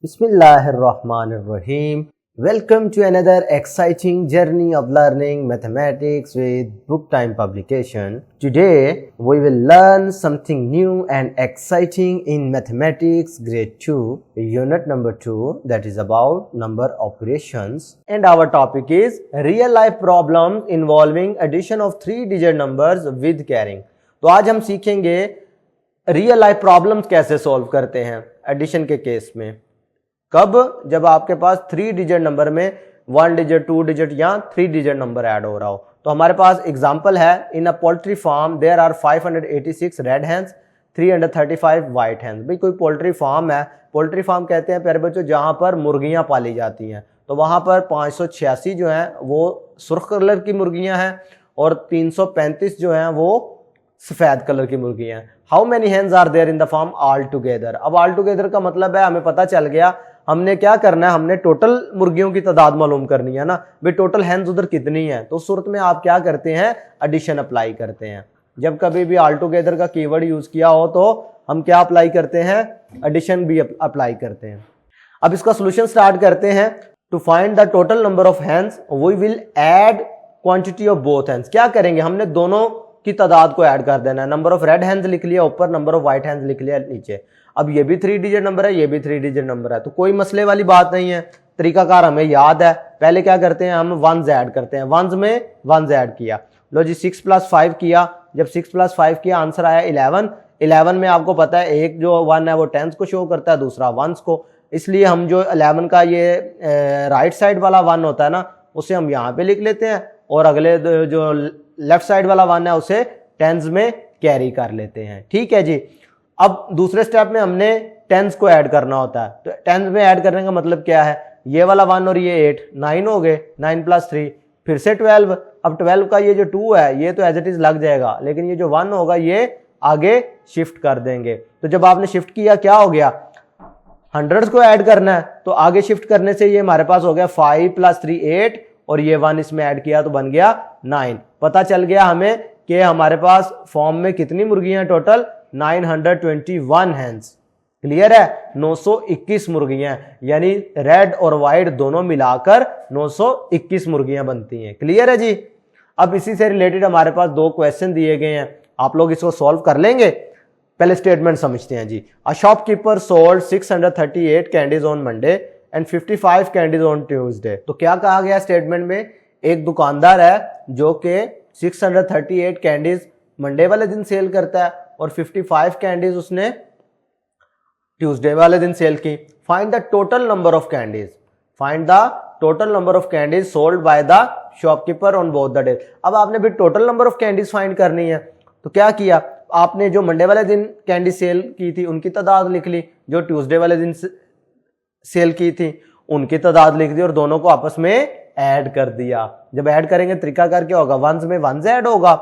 Bismillahirrahmanirrahim. Welcome to another exciting journey of learning mathematics with Book Time publication. Today we will learn something new and exciting in mathematics grade 2 unit number 2, that is about number operations, and our topic is real life problems involving addition of 3-digit numbers with carrying. तो आज हम सीखेंगे real life problems कैसे solve करते हैं addition के case में। कब? जब आपके पास 3 डिजिट नंबर में 1 डिजिट 2 डिजिट या 3 डिजिट नंबर ऐड हो रहा हो। तो हमारे पास एग्जांपल है, in a poultry farm there are 586 red hens 335 white hens. भाई कोई पोल्ट्री फार्म है, पोल्ट्री फार्म कहते हैं प्यारे बच्चों जहां पर मुर्गियां पाली जाती हैं। तो वहां पर 586 जो हैं वो सुर्ख कलर की मुर्गियां हैं और 335 जो हैं वो सफेद कलर की मुर्गियां हैं। How many hens are there in the farm altogether. अब ऑल टुगेदर का मतलब है हमें पता चल गया, हमने क्या करना है, हमने टोटल मुर्गियों की तादाद मालूम करनी है ना। भाई टोटल हैंस उधर कितनी है, तो उस सूरत में आप क्या करते हैं, एडिशन अप्लाई करते हैं। जब कभी भी ऑल टुगेदर का कीवर्ड यूज किया हो तो हम क्या अप्लाई करते हैं, एडिशन भी अप्लाई करते हैं। अब इसका सोल्यूशन स्टार्ट करते हैं। To find the total number of hens we will add quantity of both hens. क्या करेंगे, हमने दोनों की तादाद को ऐड कर देना है। नंबर ऑफ रेड हैंस लिख लिया ऊपर, नंबर ऑफ व्हाइट हैंस लिख लिया नीचे। अब ये भी 3 डिजिट नंबर है, ये भी 3 डिजिट नंबर है, तो कोई मसले वाली बात नहीं है। तरीकाकार हमें याद है। पहले क्या करते हैं, हम वंस ऐड करते हैं। वंस में वंस ऐड किया, लो जी 6 + 5 किया। जब 6 + 5 किया आंसर आया 11। 11 में आपको पता है एक जो 1 है वो टेंस को शो करता है, दूसरा वंस को। इसलिए हम जो 11 का ये राइट साइड वाला 1 होता है ना, उसे हम यहाँ पे लिख लेते हैं और अगले जो लेफ्ट साइड वाला 1 है उसे टेंस में कैरी कर लेते हैं। ठीक है जी। अब दूसरे स्टेप में हमने टेंस को ऐड करना होता है। तो टेंस में ऐड करने का मतलब क्या है, ये वाला 1 और ये 8 9 हो गए, 9 + 3 फिर से 12। अब 12 का ये जो 2 है ये तो एज इट इज लग जाएगा, लेकिन ये जो 1 होगा ये आगे शिफ्ट कर देंगे। तो जब आपने शिफ्ट किया क्या हो गया, हंड्रेड्स को ऐड करना है, तो आगे शिफ्ट करने से ये हमारे पास हो गया 5 + 3 8 और ये 1 इसमें ऐड किया तो बन गया 9। पता चल गया हमें कि हमारे पास फॉर्म में कितनी मुर्गियां टोटल 921 हैंस। क्लियर है, 921 मुर्गियां, यानी रेड और व्हाइट दोनों मिलाकर 921 मुर्गियां बनती हैं। क्लियर है जी। अब इसी से रिलेटेड हमारे पास 2 क्वेश्चन दिए गए हैं, आप लोग इसको सॉल्व कर लेंगे। पहले स्टेटमेंट समझते हैं जी। A shopkeeper sold 638 candies on Monday and 55 candies on Tuesday. तो क्या कहा गया स्टेटमेंट में, एक दुकानदार है जो कि 638 कैंडीज मंडे वाले दिन सेल करता है और 55 कैंडीज उसने ट्यूसडे वाले दिन सेल की। Find the total number of candies, find the total number of candies sold by the shopkeeper on both the days. अब आपने भी total number of candies find करनी है। तो क्या किया आपने, जो मंडे वाले दिन कैंडी सेल की थी उनकी तादाद लिख ली, जो ट्यूसडे वाले दिन सेल की थी उनकी तादाद लिख दी और दोनों को आपस में ऐड कर दिया। जब ऐड करेंगे तरीका क्या होगा, वंस में वंस ऐड होगा,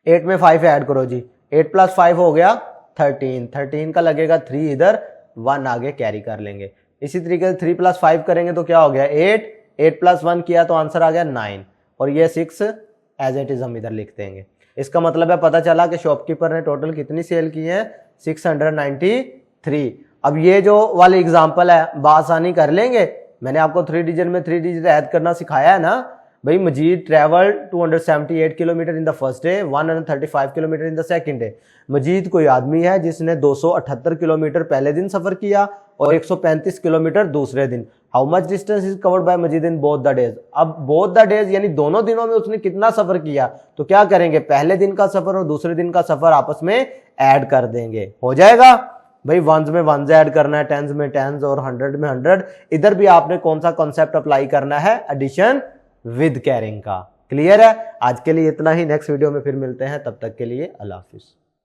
8 में 5 ऐड करो जी, 8 + 5 हो गया 13। 13 का लगेगा 3 इधर, 1 आगे कैरी कर लेंगे। इसी तरीके से 3 + 5 करेंगे तो क्या हो गया 8, 8 + 1 किया तो आंसर आ गया 9 और ये 6 एज इट इज हम इधर लिख देंगे। इसका मतलब है पता चला कि शॉपकीपर ने टोटल कितनी सेल की है, 693। अब ये जो वाले एग्जाम्पल है बासानी कर लेंगे। मैंने आपको 3 डिजिट में 3 डिजिट ऐड करना सिखाया है ना। भाई Majeed travel 278 kilometre in the first day, 135 kilometre in the second day. Majeed कोई आदमी है जिसने 278 किलोमीटर पहले दिन सफर किया और 135 किलोमीटर दूसरे दिन। How much distance is covered by Majid in both the days. अब बोथ द डेज यानी दोनों दिनों में उसने कितना सफर किया, तो क्या करेंगे, पहले दिन का सफर और दूसरे दिन का सफर आपस में ऐड कर देंगे, हो जाएगा। भाई वंस में वंस ऐड करना है, टेंस में टेंस और 100 में 100। इधर भी आपने कौन सा कॉन्सेप्ट अप्लाई करना है, एडिशन विद कैरिंग का। क्लियर है। आज के लिए इतना ही, नेक्स्ट वीडियो में फिर मिलते हैं, तब तक के लिए अल्लाह हाफिज।